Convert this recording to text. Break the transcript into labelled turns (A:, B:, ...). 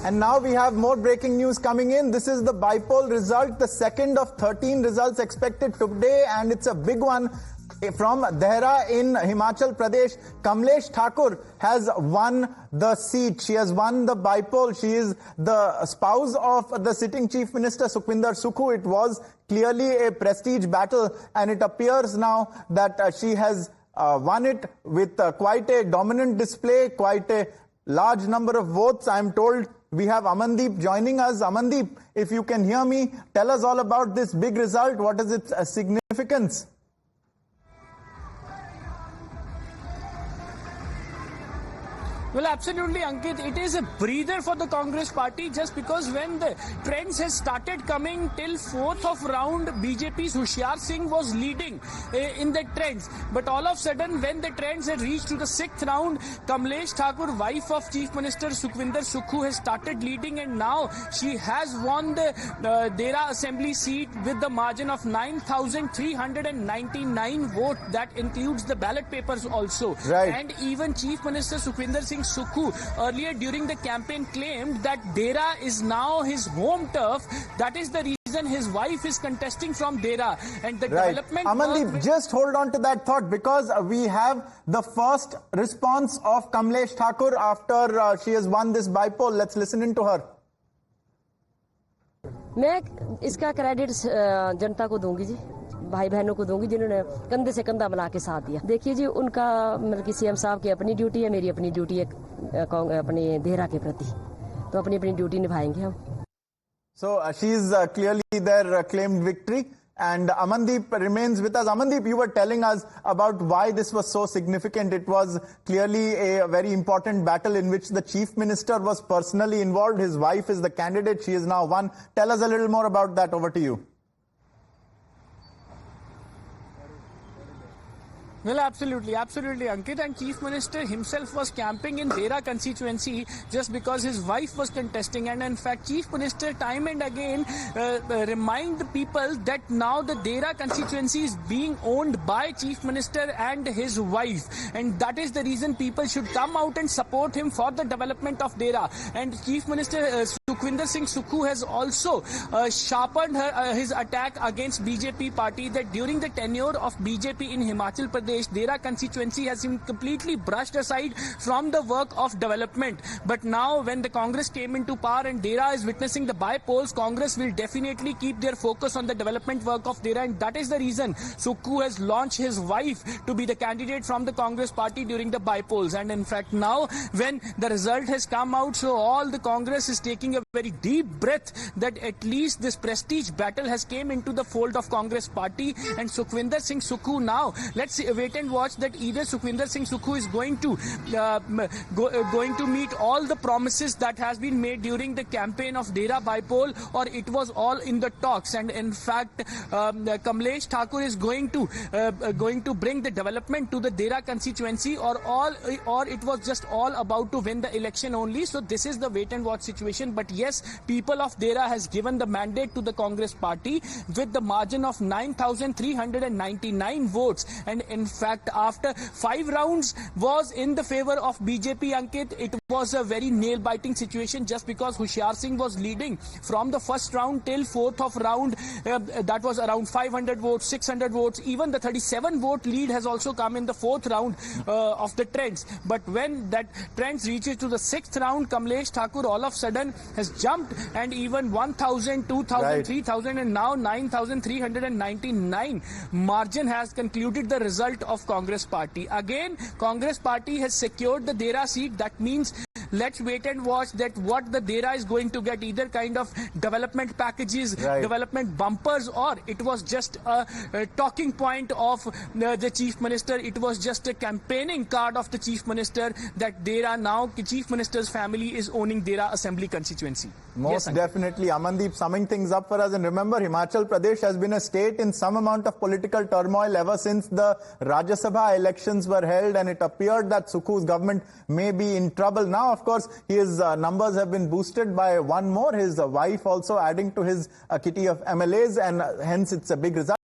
A: And now we have more breaking news coming in. This is the bypoll result, the second of 13 results expected today, and it's a big one. From Dehra in Himachal Pradesh, Kamlesh Thakur has won the seat. She has won the bypoll. She is the spouse of the sitting Chief Minister Sukhwinder Sukhu. It was clearly a prestige battle, and it appears now that she has won it with quite a dominant display, quite a large number of votes. I am told we have Amandeep joining us. Amandeep, if you can hear me, tell us all about this big result. What is its significance?
B: Well, absolutely, Ankit. It is a breather for the Congress party, just because when the trends has started coming till fourth of round, BJP's Hoshiar Singh was leading in the trends. But all of a sudden, when the trends had reached to the sixth round, Kamlesh Thakur, wife of Chief Minister Sukhwinder Sukhu, has started leading, and now she has won the Dehra Assembly seat with the margin of 9,399 votes. That includes the ballot papers also.
A: Right.
B: And even Chief Minister Sukhwinder Singh Sukhu earlier during the campaign claimed that Dehra is now his home turf. That is the reason his wife is contesting from Dehra. And the development...
A: Amandeep, just hold on to that thought, because we have the first response of Kamlesh Thakur after she has won this bypoll. Let's listen in to her.
C: मैं इसका credit जनता को दूंगी जी, भाई बहनों को दूंगी जिन्होंने कंधे से कंधा मिला के साथ दिया। देखिए जी, उनका मतलब कि सीएम साहब की अपनी ड्यूटी है, मेरी अपनी ड्यूटी है अपने देहरा के प्रति, तो अपनी अपनी ड्यूटी निभाएंगे हम।
A: So she is clearly their claimed victory, and Amandeep remains with us. Amandeep, you were telling us about why this was so significant. It was clearly a very important battle in which the Chief Minister was personally involved. His wife is the candidate. She is now won. Tell us a little more about that. Over to you.
B: Well, absolutely, Ankit. And Chief Minister himself was camping in Dehra constituency just because his wife was contesting. And in fact, Chief Minister time and again remind the people that now the Dehra constituency is being owned by Chief Minister and his wife. And that is the reason people should come out and support him for the development of Dehra. And Chief Minister Sukhwinder Singh Sukhu has also sharpened his attack against BJP party, that during the tenure of BJP in Himachal Pradesh, Dehra constituency has been completely brushed aside from the work of development. But now when the Congress came into power and Dehra is witnessing the bypolls, Congress will definitely keep their focus on the development work of Dehra, and that is the reason Sukhu has launched his wife to be the candidate from the Congress party during the bypolls. And in fact, now when the result has come out, so all the Congress is taking a very deep breath that at least this prestige battle has came into the fold of Congress party. And Sukhwinder Singh Sukhu now, let's see, wait and watch that either Sukhwinder Singh Sukhu is going to meet all the promises that has been made during the campaign of Dehra bypoll, or it was all in the talks. And in fact, Kamlesh Thakur is going to bring the development to the Dehra constituency, or it was just all about to win the election only. So this is the wait and watch situation. But yes, people of Dehra has given the mandate to the Congress party with the margin of 9,399 votes. And in fact, after 5 rounds was in the favor of BJP, Ankit. It was a very nail-biting situation, just because Hoshiar Singh was leading from the first round till fourth of round. That was around 500 votes, 600 votes. Even the 37-vote lead has also come in the fourth round of the trends. But when that trends reaches to the sixth round, Kamlesh Thakur all of a sudden has jumped, and even 1,000, 2,000, 3,000, and now 9,399 margin has concluded the result of Congress party. Again, Congress party has secured the Dehra seat. That means let's wait and watch that what the Dehra is going to get, either kind of development packages, development bumpers, or it was just a talking point of the Chief Minister. It was just a campaigning card of the Chief Minister that Dehra, now Chief Minister's family is owning Dehra Assembly constituency.
A: Most definitely. Amandeep, summing things up for us. And remember, Himachal Pradesh has been a state in some amount of political turmoil ever since the Rajya Sabha elections were held, and it appeared that Sukhu's government may be in trouble. Now, of course, his numbers have been boosted by one more, his wife also adding to his kitty of MLAs, and hence it's a big result.